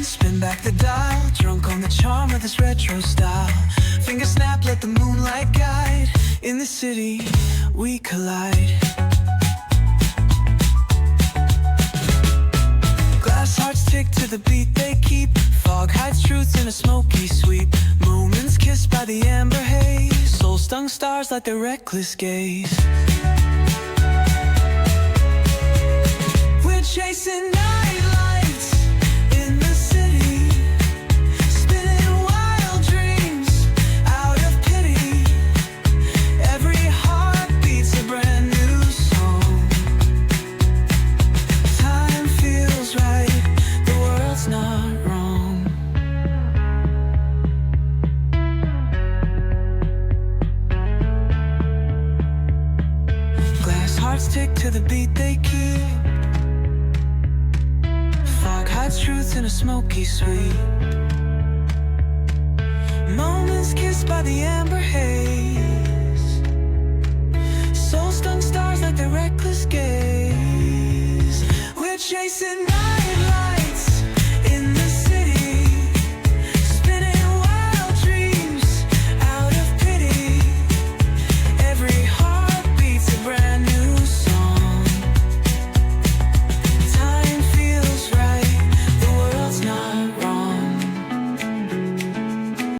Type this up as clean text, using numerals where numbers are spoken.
spin back the dial, drunk on the charm of this retro style. Finger snap, let the moonlight guide. In the city, we collide. Glass hearts tick to the beat they keep. Fog hides truth in a smoky sweep. Moments kissed by the amber haze. Soul-stung stars like their reckless gaze. We're chasing night lights in the city, spinning wild dreams out of pity. Every heart beats a brand new song. Time feels right, the world's not wrong. Glass hearts tick to the beat they keep. Fog hides truth in a smoky sweep. Moments kissed by the amber haze. Soul-stung stars like their reckless gaze. We're chasing night.